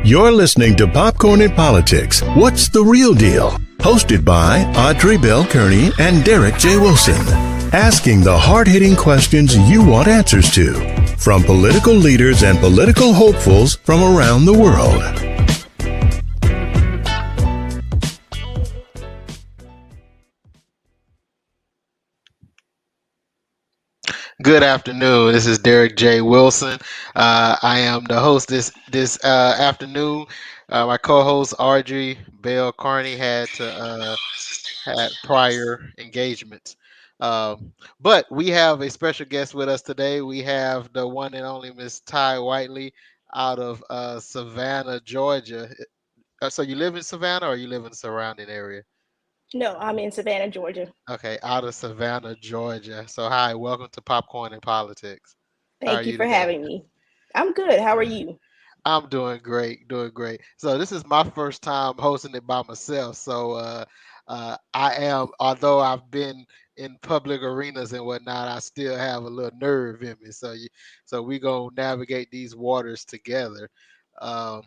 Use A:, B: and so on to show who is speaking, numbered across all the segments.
A: You're listening to Popcorn and Politics. What's the real deal? Hosted by Audrey Bell Kearney and Derek J. Wilson. Asking the hard-hitting questions you want answers to, from political leaders and political hopefuls from around the world.
B: Good afternoon. This is Derek J. Wilson. I am the host this afternoon. My co-host Audrey Bell Carney had prior engagements, but we have a special guest with us today. We have the one and only Miss Tye Whitley out of Savannah, Georgia. So you live in Savannah, or you live in the surrounding area?
C: No, I'm in Savannah, Georgia.
B: Okay, out of Savannah, Georgia. So hi, welcome to Popcorn and Politics. How are
C: Thank you
B: you
C: for
B: today?
C: having me. I'm good. How are you?
B: I'm doing great, doing great. So this is my first time hosting it by myself. So I am, although I've been in public arenas and whatnot, I still have a little nerve in me. So we gonna navigate these waters together. Um,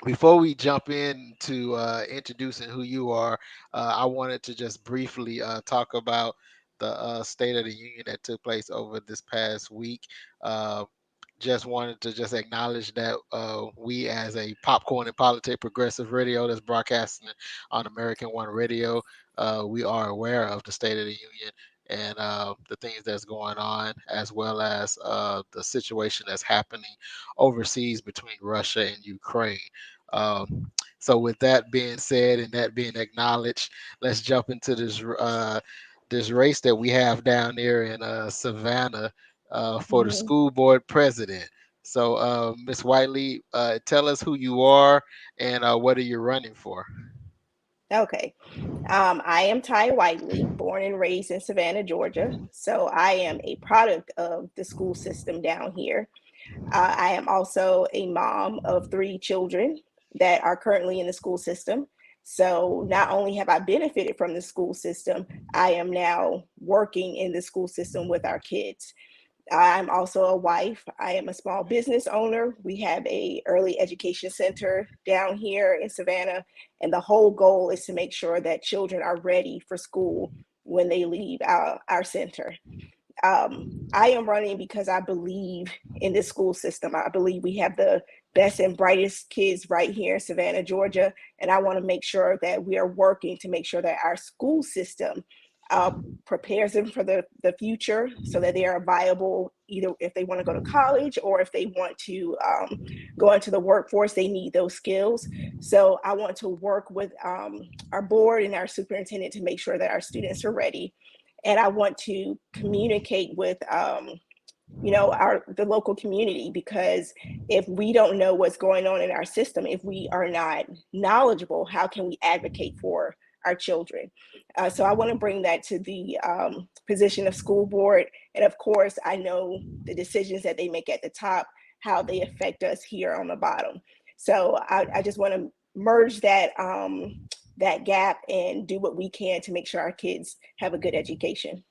B: Before we jump into introducing who you are, I wanted to just briefly talk about the State of the Union that took place over this past week. Uh, just wanted to just acknowledge that we, as a popcorn and politics progressive radio that's broadcasting on American One Radio, we are aware of the State of the Union and the things that's going on, as well as the situation that's happening overseas between Russia and Ukraine. So, with that being said and that being acknowledged, let's jump into this race that we have down there in Savannah for the
C: Mhm.
B: school board president. So, Ms. Whiteley, tell us who you are and what are you running for?
C: Okay. I am Tye Whitley, born and raised in Savannah, Georgia. So I am a product of the school system down here. I am also a mom of three children that are currently in the school system. So not only have I benefited from the school system, I am now working in the school system with our kids. I'm also a wife. I am a small business owner. We have a early education center down here in Savannah, and the whole goal is to make sure that children are ready for school when they leave our center. I am running because I believe in this school system. I believe we have the best and brightest kids right here in Savannah, Georgia, and I want to make sure that we are working to make sure that our school system uh, prepares them for the future so that they are viable either if they want to go to college or if they want to go into the workforce, they need those skills. So I want to work with our board and our superintendent to make sure that our students are ready. And I want to communicate with the local community, because if we don't know what's going on in our system, if we are not knowledgeable, how can we advocate for our children? So I want to bring that to the position of school board. And of course, I know the decisions that they make at the top, how they affect us here on the bottom. So I just want to merge that gap and do what we can to make sure our kids have a good education.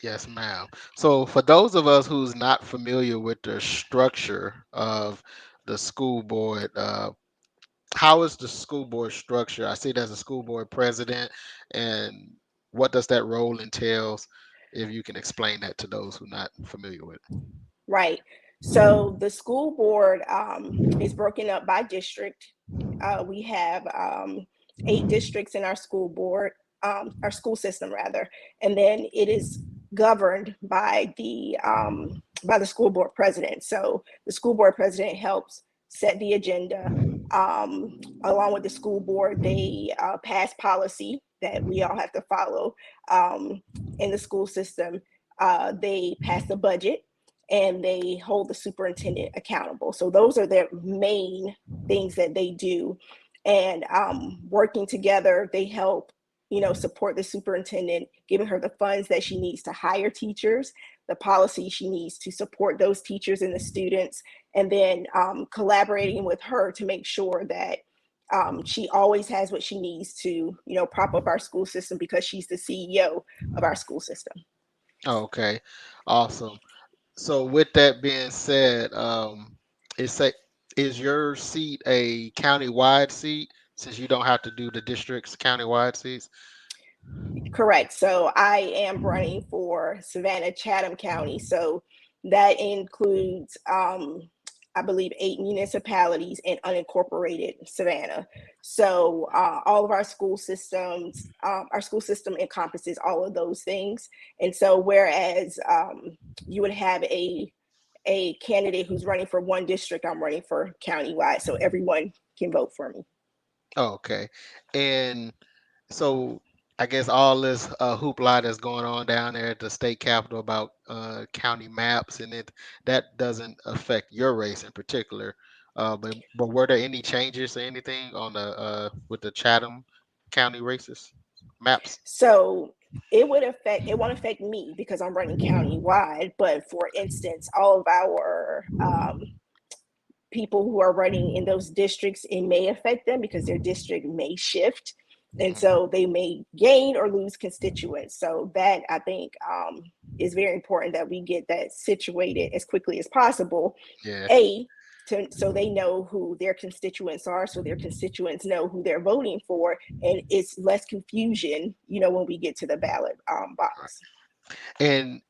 B: Yes, ma'am. So, for those of us who's not familiar with the structure of the school board, how is the school board structure? I see there's a school board president, and what does that role entails? If you can explain that to those who are not familiar with it.
C: Right. So the school board is broken up by district. We have 8 districts in our school system rather, and then it is governed by the school board president. So the school board president helps set the agenda. Along with the school board, they pass policy that we all have to follow in the school system. They pass the budget and they hold the superintendent accountable. So those are their main things that they do. And working together, they help, support the superintendent, giving her the funds that she needs to hire teachers, the policy she needs to support those teachers and the students, and then collaborating with her to make sure that she always has what she needs to, prop up our school system, because she's the CEO of our school system.
B: Okay, awesome. So with that being said, it's a, Is your seat a countywide seat since you don't have to do the district's countywide seats?
C: Correct. So I am running for Savannah Chatham County. So that includes, I believe, 8 municipalities and unincorporated Savannah. So all of our school system encompasses all of those things. And so whereas you would have a candidate who's running for one district, I'm running for countywide. So everyone can vote for me.
B: Oh, okay. And so I guess all this hoopla that's going on down there at the state capitol about county maps and that doesn't affect your race in particular. But were there any changes or anything on the with the Chatham County races maps?
C: So it won't affect me because I'm running countywide. But for instance, all of our people who are running in those districts, it may affect them because their district may shift. And
B: Mhm.
C: so they may gain or lose constituents. So that I think is very important that we get that situated as quickly as possible.
B: Yeah.
C: A, so they know who their constituents are, so their constituents know who they're voting for, and it's less confusion, when we get to the ballot box.
B: And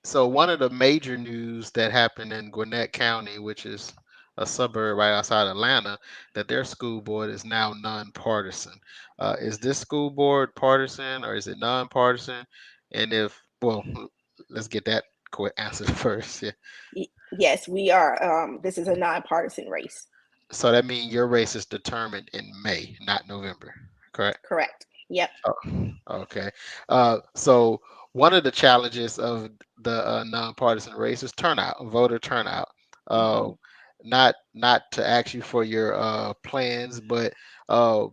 B: so one of the major news that happened in Gwinnett County, which is a suburb right outside Atlanta, that their school board is now nonpartisan. Is this school board partisan or is it nonpartisan? And if, well, let's get that quick answer first. Yeah.
C: Yes, we are. This is a nonpartisan race.
B: So that means your race is determined in May, not November, correct?
C: Correct. Yep.
B: Oh, okay. So one of the challenges of the nonpartisan race is turnout, voter turnout. Uh,
C: Mhm.
B: not to ask you for your plans, but uh,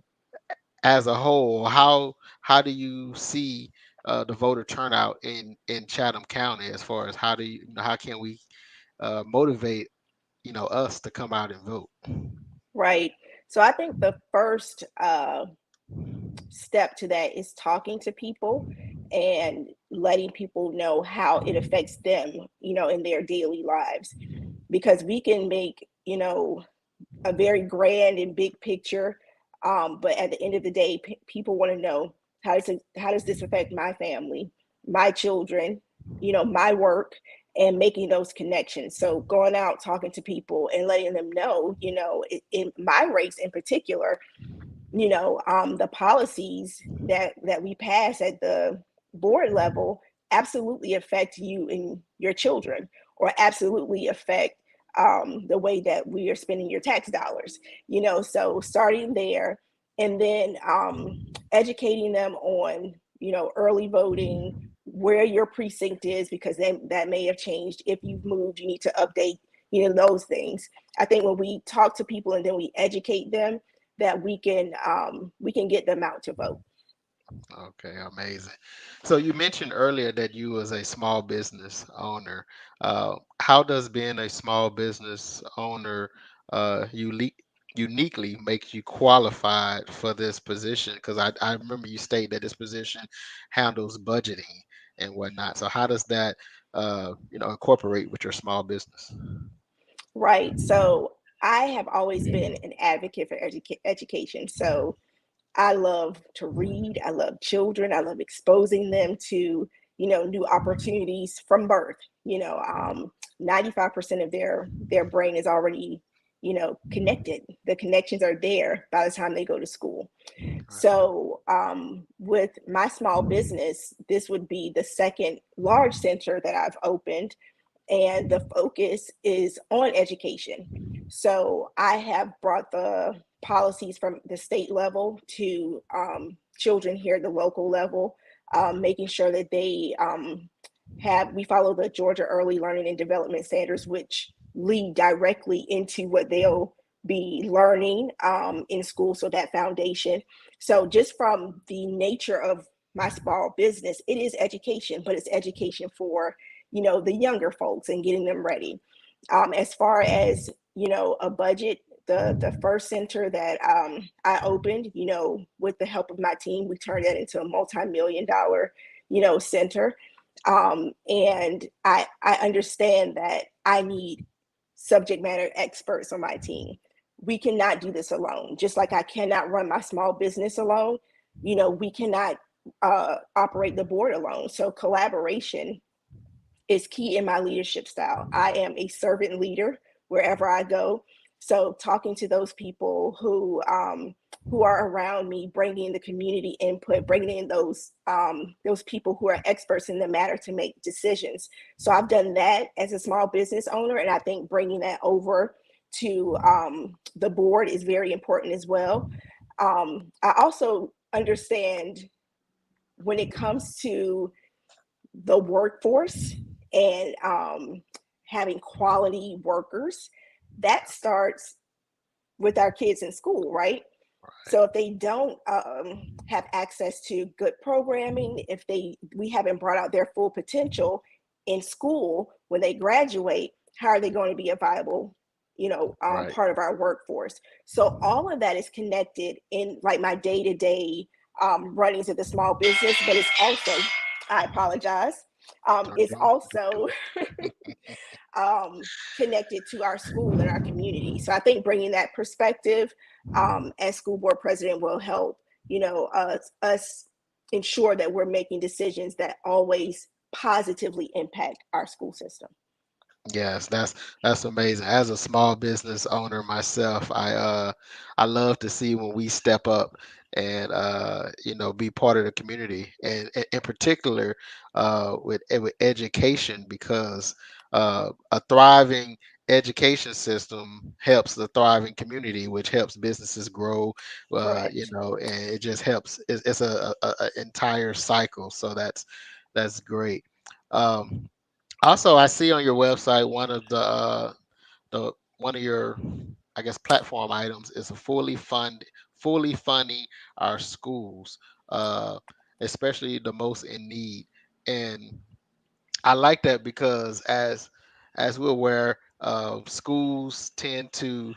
B: as a whole, how do you see the voter turnout in Chatham County as far as how can we motivate us to come out and vote?
C: Right. So I think the first step to that is talking to people and letting people know how it affects them, in their daily lives. Because we can make, a very grand and big picture, but at the end of the day, people want to know how does this affect my family, my children, my work, and making those connections. So going out, talking to people, and letting them know, in my race in particular, the policies that we pass at the board level absolutely affect you and your children, or absolutely affect the way that we are spending your tax dollars. So starting there, and then educating them on early voting, where your precinct is, because that may have changed. If you've moved, you need to update those things. I think when we talk to people and then we educate them, that we can get them out to vote.
B: Okay, amazing. So you mentioned earlier that you was a small business owner. How does being a small business owner uniquely make you qualified for this position? Because I remember you state that this position handles budgeting and whatnot. So how does that incorporate with your small business?
C: Right. So I have always been an advocate for education. So I love to read. I love children. I love exposing them to, new opportunities from birth. 95% of their brain is already, connected. The connections are there by the time they go to school. So with my small business, this would be the second large center that I've opened, and the focus is on education. So I have brought the policies from the state level to children here at the local level, making sure that they we follow the Georgia Early Learning and Development Standards, which lead directly into what they'll be learning in school. So that foundation. So just from the nature of my small business, it is education, but it's education for the younger folks and getting them ready. As far as a budget, the first center that I opened, with the help of my team, we turned that into a multi-million-dollar center. And I understand that I need subject matter experts on my team. We cannot do this alone. Just like I cannot run my small business alone, we cannot operate the board alone. So collaboration is key in my leadership style. I am a servant leader wherever I go. So talking to those people who are around me, bringing the community input, bringing in those people who are experts in the matter to make decisions. So I've done that as a small business owner, and I think bringing that over to the board is very important as well. I also understand when it comes to the workforce and having quality workers, that starts with our kids in school, right? So if they don't have access to good programming, if we haven't brought out their full potential in school when they graduate, how are they going to be a viable, part of our workforce? So all of that is connected in like my day-to-day runnings of the small business, but it's also, I apologize, it's also connected to our school and our community. So I think bringing that perspective as school board president will help, us ensure that we're making decisions that always positively impact our school system.
B: Yes, that's amazing. As a small business owner myself, I love to see when we step up and be part of the community, and in particular with education, because a thriving education system helps the thriving community, which helps businesses grow.
C: Correct.
B: And it just helps. It's a entire cycle. So that's great. Um, Also, I see on your website one of your, I guess, platform items is a fully funding our schools, uh, especially the most in need. And I like that because as we're aware, schools tend to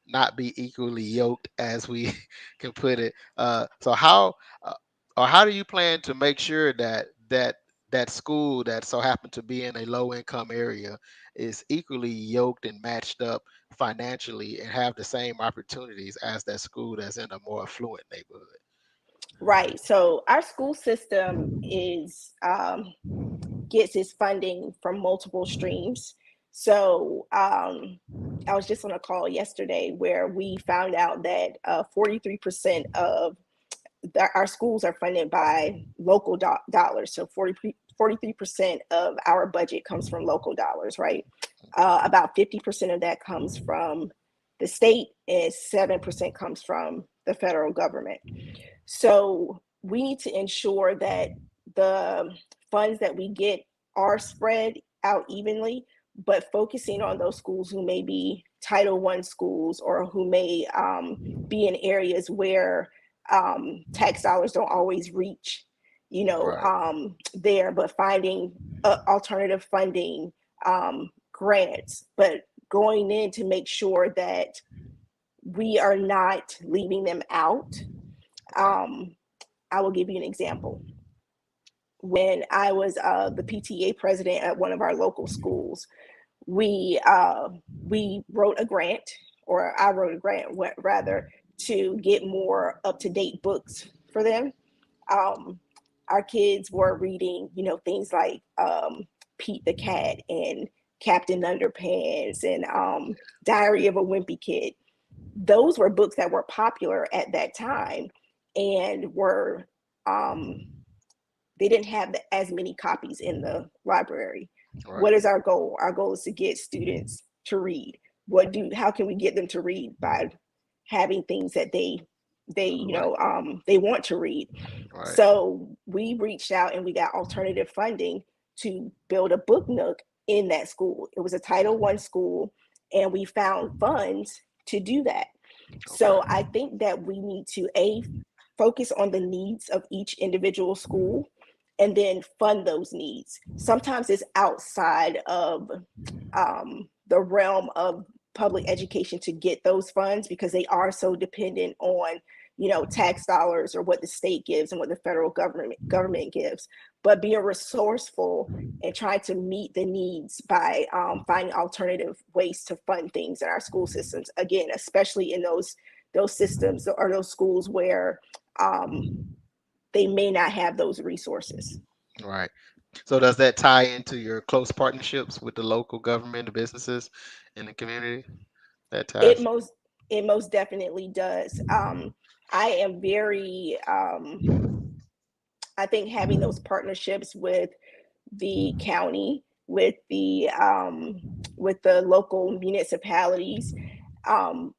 B: not be equally yoked, as we can put it. So uh, how do you plan to make sure that school that so happen to be in a low income area is equally yoked and matched up financially and have the same opportunities as that school that's in a more affluent neighborhood?
C: Right. So our school system gets its funding from multiple streams. So I was just on a call yesterday where we found out that 43% of our schools are funded by local dollars. So 43% of our budget comes from local dollars, right? About 50% of that comes from the state, and 7% comes from the federal government. So we need to ensure that the funds that we get are spread out evenly, but focusing on those schools who may be Title I schools or who may be in areas where tax dollars don't always reach, there, but finding alternative funding, grants, but going in to make sure that we are not leaving them out. I will give you an example. When I was the PTA president at one of our local schools, we wrote a grant, or I wrote a grant rather, to get more up-to-date books for them. Our kids were reading, things like Pete the Cat and Captain Underpants and Diary of a Wimpy Kid. Those were books that were popular at that time and were they didn't have as many copies in the library.
B: Right.
C: What is our goal? Our goal is to get students to read. How can we get them to read? By having things that they want to read.
B: Right.
C: So we reached out and we got alternative funding to build a book nook in that school. It was a Title I school, and we found funds to do that. So I think that we need to focus on the needs of each individual school and then fund those needs. Sometimes it's outside of the realm of public education to get those funds because they are so dependent on tax dollars or what the state gives and what the federal government gives. but being resourceful and trying to meet the needs by finding alternative ways to fund things in our school systems. Again, especially in those systems or those schools where they may not have those resources.
B: Right. So does that tie into your close partnerships with the local government, the businesses in the community? That
C: It
B: ties.
C: most it most definitely does. I am very I think having those partnerships with the county, with the local municipalities,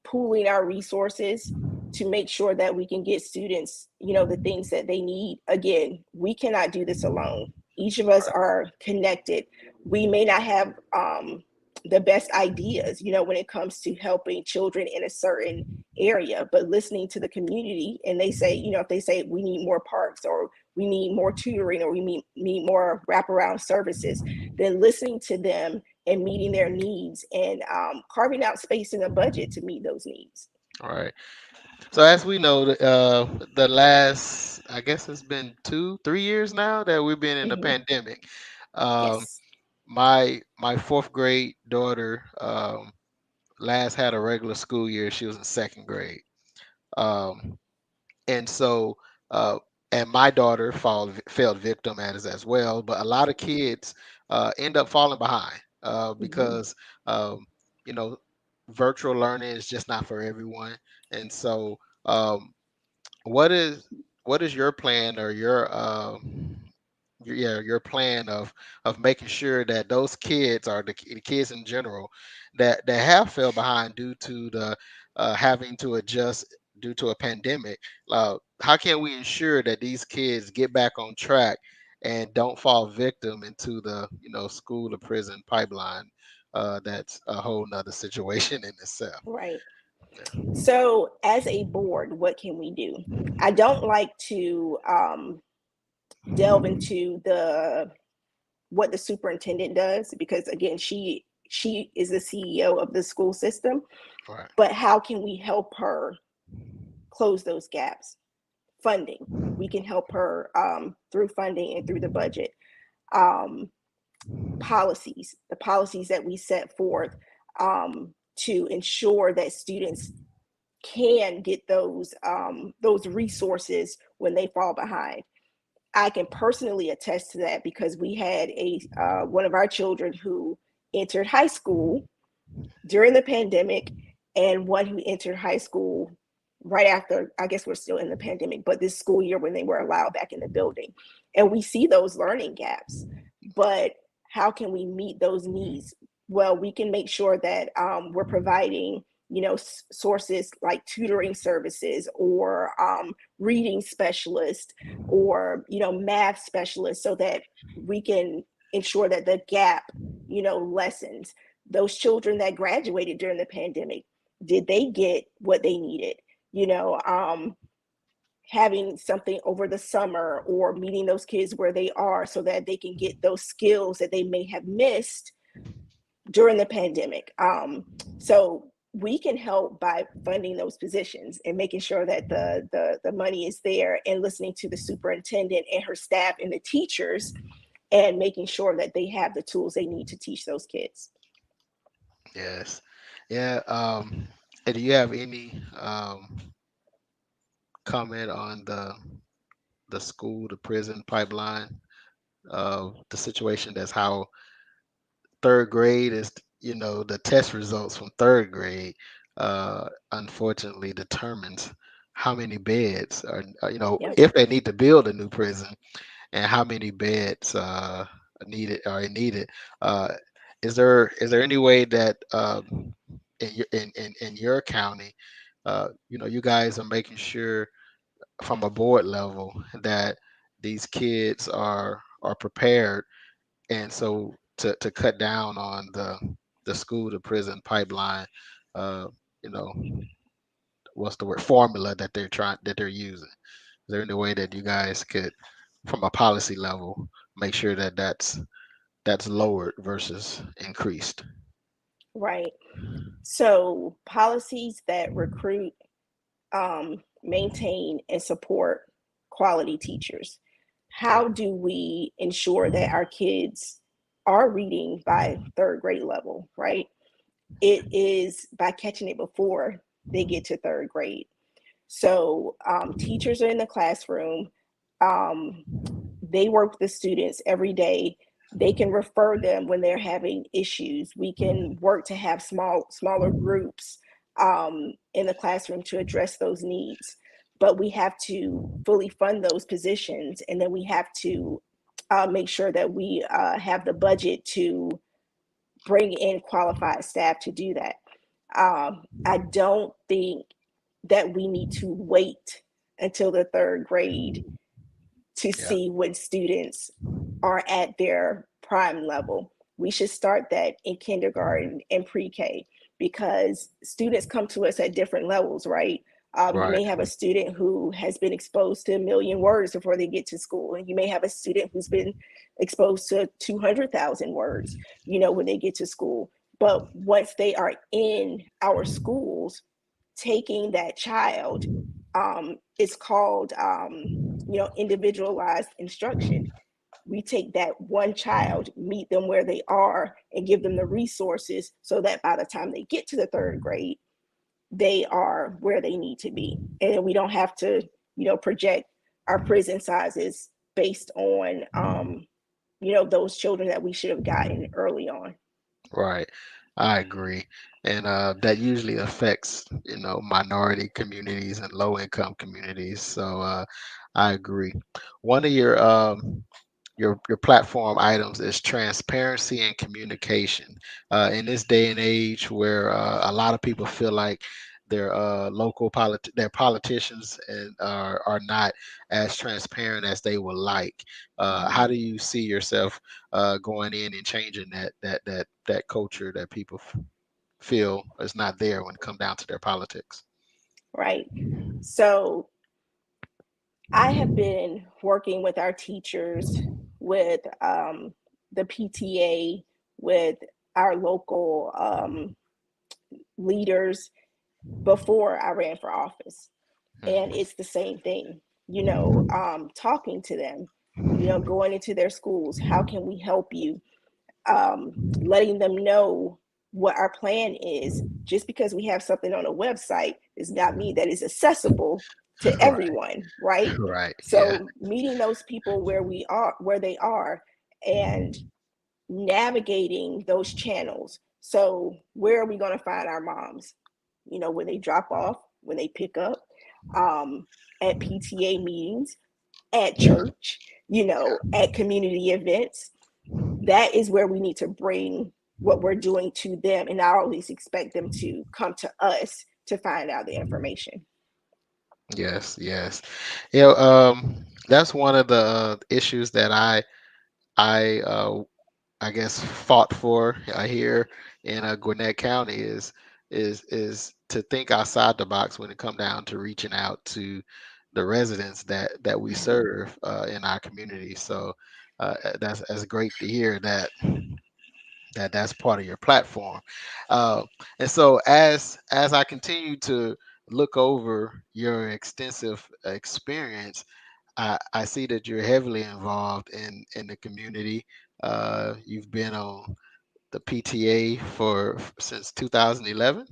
C: pooling our resources to make sure that we can get students, the things that they need. Again, we cannot do this alone. Each of us are connected. We may not have the best ideas, when it comes to helping children in a certain area, but listening to the community, and they say, if they say we need more parks, or we need more tutoring, or we need more wraparound services, then listening to them and meeting their needs, and carving out space in the budget to meet those needs.
B: All right. So as we know, the last, I guess it's been 2, 3 years now that we've been in the
C: Hmm.
B: pandemic. Um,
C: Yes.
B: my fourth grade daughter last had a regular school year. She was in second grade. Um, and so uh, and my daughter fell victim at it as well, but a lot of kids end up falling behind
C: Hmm.
B: because you know virtual learning is just not for everyone. And so um, what is your plan, or your plan of making sure that those kids, or the kids in general, that have fell behind due to the having to adjust due to a pandemic, how can we ensure that these kids get back on track and don't fall victim into the school to prison pipeline? That's a whole nother situation in itself.
C: Right. So, as a board, what can we do? I don't like to delve into the what the superintendent does, because again, she is the CEO of the school system.
B: Right.
C: But how can we help her close those gaps? Funding. We can help her through funding and through the budget. Um, Policies, the policies that we set forth to ensure that students can get those resources when they fall behind. I can personally attest to that, because we had a one of our children who entered high school during the pandemic, and one who entered high school right after. I guess we're still in the pandemic, but this school year when they were allowed back in the building. And we see those learning gaps. But how can we meet those needs? Well, we can make sure that we're providing, sources like tutoring services, or reading specialists, or math specialists, so that we can ensure that the gap lessens. Those children that graduated during the pandemic, did they get what they needed? you know um Having something over the summer, or meeting those kids where they are, so that they can get those skills that they may have missed during the pandemic. So we can help by funding those positions and making sure that the money is there, and listening to the superintendent and her staff and the teachers, and making sure that they have the tools they need to teach those kids.
B: Yes. Yeah. And do you have any comment on the school to prison pipeline, the situation, that's how third grade is, the test results from third grade unfortunately determines how many beds
C: Yep.
B: if they need to build a new prison, and how many beds are needed. uh, is there any way that in your county, you guys are making sure from a board level that these kids are prepared, and so to cut down on the school to prison pipeline, uh, you know, what's the word, formula that they're using? Is there any way that you guys could, from a policy level, make sure that that's lowered versus increased?
C: Right. So policies that recruit, maintain, and support quality teachers. how do we ensure that our kids are reading by third grade level, right? It is by catching it before they get to third grade. So teachers are in the classroom. They work with the students every day. They can refer them when they're having issues. We can work to have smaller groups in the classroom to address those needs. But we have to fully fund those positions, and then we have to make sure that we have the budget to bring in qualified staff to do that. I don't think that we need to wait until the third grade to
B: Yeah.
C: see when students are at their prime level. We should start that in kindergarten and pre-K, because students come to us at different levels, right? You
B: Right.
C: may have a student who has been exposed to 1,000,000 words before they get to school, and you may have a student who's been exposed to 200,000 words, when they get to school. But once they are in our schools, taking that child, it's called, individualized instruction. We take that one child, meet them where they are, and give them the resources so that by the time they get to the third grade, they are where they need to be. And we don't have to, project our prison sizes based on, those children that we should have gotten early on.
B: Right. I agree. And that usually affects, minority communities and low income communities. So I agree. One of your platform items is transparency and communication. In this day and age where a lot of people feel like their politicians and are not as transparent as they would like. How do you see yourself going in and changing that culture that people feel is not there when it comes down to their politics?
C: Right. So I have been working with our teachers, with the PTA, with our local leaders before I ran for office. And
B: Mhm.
C: it's the same thing, talking to them, going into their schools. How can we help you? Letting them know what our plan is. Just because we have something on a website does not mean that it's accessible to
B: Right.
C: everyone, right?
B: Right. Yeah.
C: So meeting those people where they are, and navigating those channels. So where are we going to find our moms? When they drop off, when they pick up, um, at PTA meetings, at church, at community events. That is where we need to bring what we're doing to them, and not always expect them to come to us to find out the information.
B: Yes. Yes. That's one of the issues that I guess fought for here in Gwinnett County is to think outside the box when it come down to reaching out to the residents that we serve in our community. So that's great to hear that's part of your platform. Uh, and so as I continue to look over your extensive experience, I see that you're heavily involved in the community. You've been on the PTA since 2011.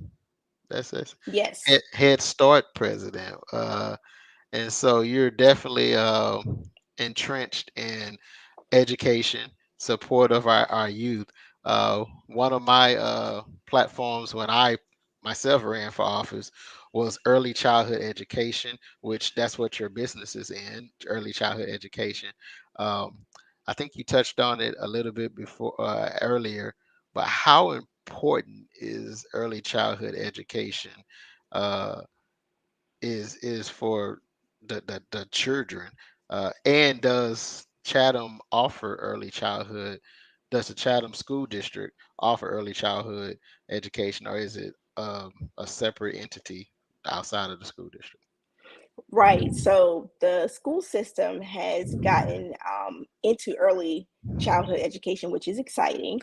B: That's
C: Yes.
B: Head Start president, and so you're definitely entrenched in education, support of our youth. One of my platforms when I myself ran for office was early childhood education, which that's what your business is in, early childhood education. Um, I think you touched on it a little bit before earlier, but how important is early childhood education? Uh, is for the children, and does Chatham offer early childhood? Does the Chatham School District offer early childhood education, or is it a separate entity outside of the school district?
C: Right. So the school system has gotten into early childhood education, which is exciting,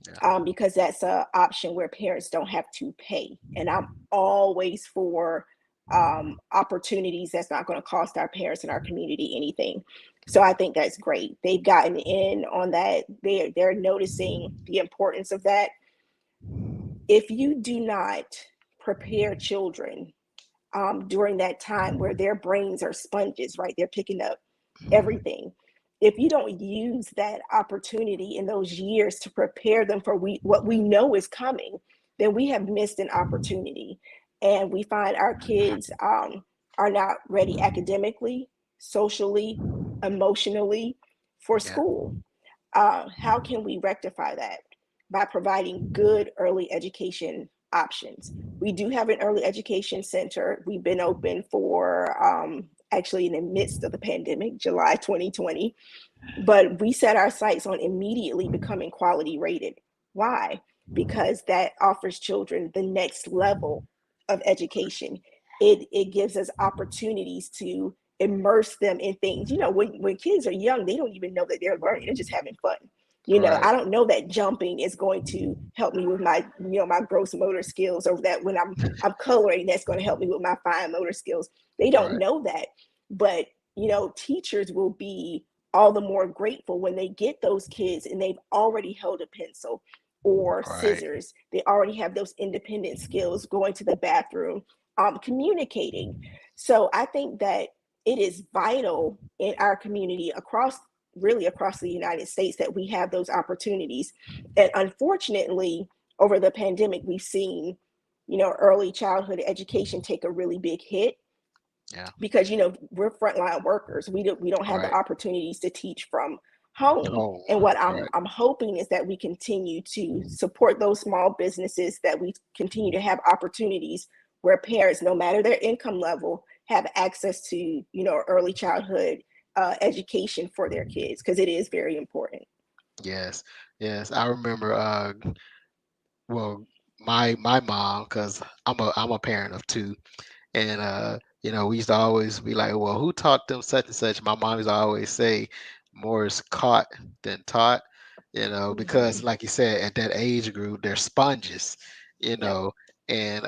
B: Yeah.
C: because that's an option where parents don't have to pay. And I'm always for opportunities that's not going to cost our parents and our community anything. So I think that's great. They've gotten in on that. They're noticing the importance of that. If you do not prepare children during that time where their brains are sponges, right? They're picking up everything. If you don't use that opportunity in those years to prepare them for what we know is coming, then we have missed an opportunity. And we find our kids are not ready academically, socially, emotionally for
B: Yeah.
C: school. How can we rectify that? By providing good early education options. We do have an early education center. We've been open for actually in the midst of the pandemic, July 2020, but we set our sights on immediately becoming quality rated. Why? Because that offers children the next level of education. It gives us opportunities to immerse them in things. When kids are young, they don't even know that they're learning, they're just having fun.
B: Right.
C: I don't know that jumping is going to help me with my, my gross motor skills, or that when I'm coloring, that's going to help me with my fine motor skills. They don't
B: Right.
C: know that. But, teachers will be all the more grateful when they get those kids and they've already held a pencil or
B: Right.
C: scissors. They already have those independent skills, going to the bathroom, communicating. So I think that it is vital in our community really across the United States that we have those opportunities. And unfortunately, over the pandemic, we've seen, early childhood education take a really big hit
B: Yeah.
C: because we're frontline workers. We don't have the
B: Right.
C: opportunities to teach from home.
B: Oh.
C: And what
B: Right.
C: I'm hoping is that we continue to support those small businesses, that we continue to have opportunities where parents, no matter their income level, have access to early childhood education for their kids, because it is very important.
B: Yes. Yes. I remember. Well, my mom, because I'm a parent of two, and we used to always be like, well, who taught them such and such? My mom used to always say, more is caught than taught, because
C: Mhm.
B: like you said, at that age group, they're sponges, you
C: Yep.
B: know, and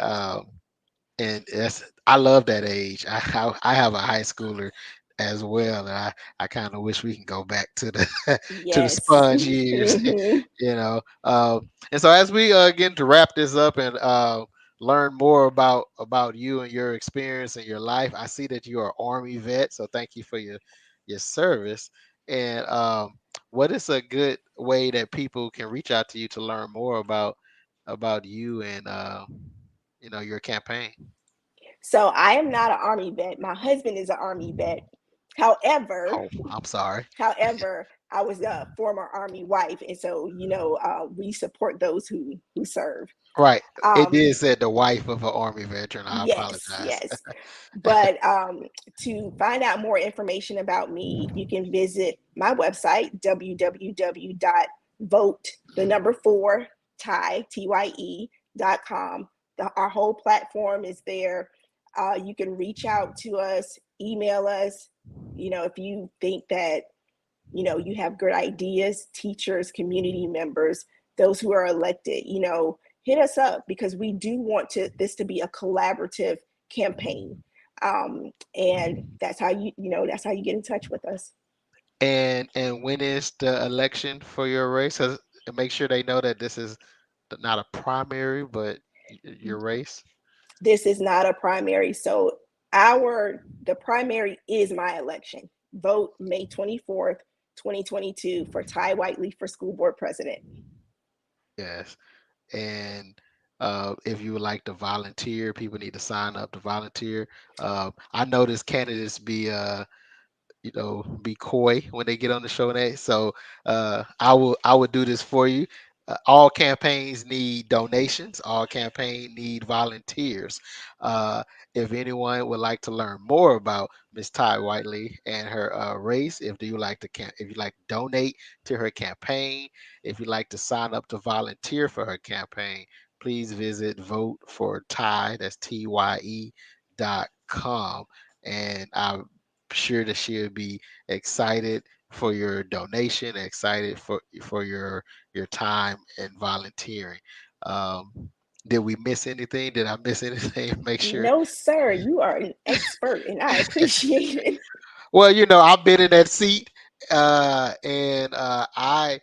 B: I love that age. I have a high schooler as well, and I kind of wish we can go back to the to the
C: Yes.
B: sponge years,
C: Mhm.
B: you know. And so as we begin to wrap this up and learn more about you and your experience and your life, I see that you are Army vet, so thank you for your service. And what is a good way that people can reach out to you to learn more about you and your campaign?
C: So I am not an Army vet. My husband is an Army vet. However,
B: Oh, I'm sorry.
C: however, I was a former Army wife, and so we support those who serve.
B: Right. It
C: Um,
B: did say the wife of an Army veteran. I
C: yes,
B: apologize.
C: yes. But to find out more information about me, you can visit my website, www.vote, the number four, Tye, TYE.com. Our whole platform is there. You can reach out to us, email us. If you think that, you have good ideas, teachers, community members, those who are elected, hit us up, because we do want this to be a collaborative campaign. And that's how you get in touch with us.
B: And when is the election for your race? Make sure they know that this is not a primary, but your race.
C: This is not a primary. So the primary is my election. Vote May 24th, 2022 for Tye Whitley for school board president.
B: Yes. And if you would like to volunteer, people need to sign up to volunteer. I notice candidates be coy when they get on the show. So I would do this for you. All campaigns need donations. All campaign need volunteers. uh, if anyone would like to learn more about Miss Tye Whiteley and her race, if you like to donate to her campaign, if you'd like to sign up to volunteer for her campaign, please visit vote for Tye, that's TYE.com. And I sure that she'll be excited for your donation, excited for your time and volunteering. Um, Did we miss anything? Did I miss anything? Make sure.
C: No, sir, you are an expert, and I appreciate it.
B: Well, I've been in that seat, and I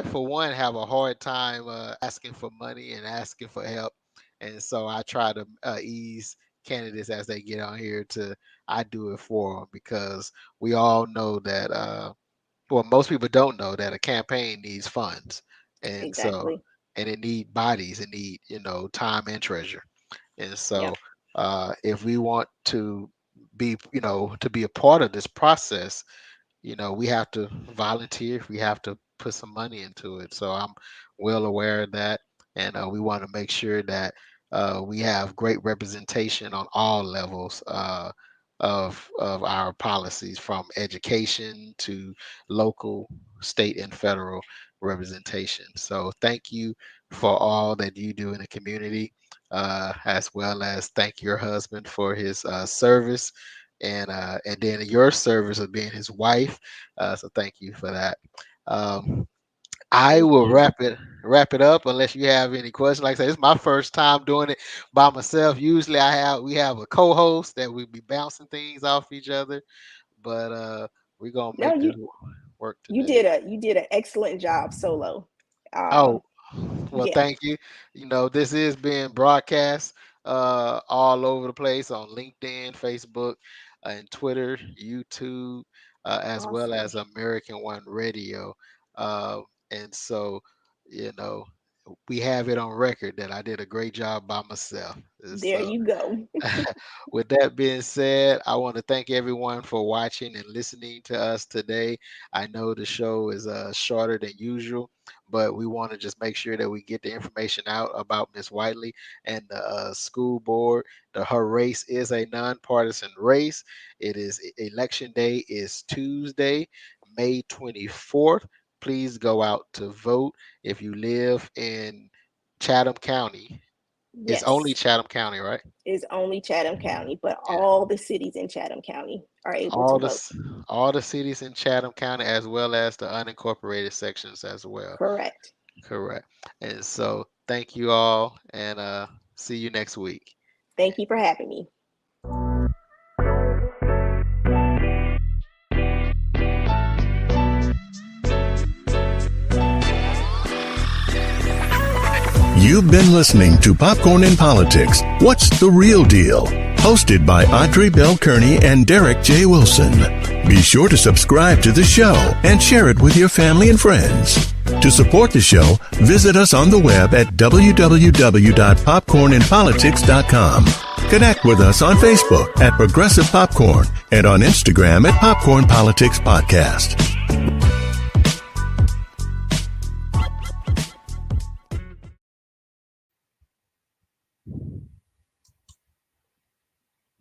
B: for one have a hard time asking for money and asking for help, and so I try to ease candidates as they get on here to I do it for them because we all know that well, most people don't know that a campaign needs funds, and so
C: Exactly.
B: and it need bodies, it need time and treasure, and so
C: Yep.
B: if we want to be to be a part of this process, we have to volunteer. We have to put some money into it. So I'm well aware of that, and we want to make sure that we have great representation on all levels of our policies, from education to local, state, and federal representation. So thank you for all that you do in the community, as well as thank your husband for his service and then your service of being his wife. So thank you for that. I
C: Thank
B: will
C: you.
B: wrap it up unless you have any questions. Like I said, it's my first time doing it by myself. Usually we have a co-host that we be bouncing things off each other, but we're gonna
C: No,
B: make this
C: you
B: work
C: you
B: today.
C: did a you did an excellent job solo.
B: Oh, well,
C: Yeah,
B: thank you. This is being broadcast all over the place on LinkedIn, Facebook, and Twitter, YouTube, as well
C: awesome.
B: as American One Radio. Uh, and so, you know, we have it on record that I did a great job by myself.
C: There
B: So,
C: you go.
B: with that being said, I want to thank everyone for watching and listening to us today. I know the show is shorter than usual, but we want to just make sure that we get the information out about Miss Whiteley and the school board. Her race is a nonpartisan race. It is election day is Tuesday, May 24th. Please go out to vote if you live in Chatham County. It's only
C: Yes,
B: Chatham County, right?
C: it's only Chatham County, but
B: Yeah.
C: all the cities in Chatham County are able to
B: All the
C: vote.
B: s- all the cities in Chatham County, as well as the unincorporated sections as well.
C: Correct.
B: Correct. And so thank you all, and see you next week.
C: Thank you for having me.
A: You've been listening to Popcorn in Politics. What's the real deal? Hosted by Audrey Bell Kearney and Derek J. Wilson. Be sure to subscribe to the show and share it with your family and friends. To support the show, visit us on the web at www.popcorninpolitics.com. Connect with us on Facebook at Progressive Popcorn and on Instagram at Popcorn Politics Podcast.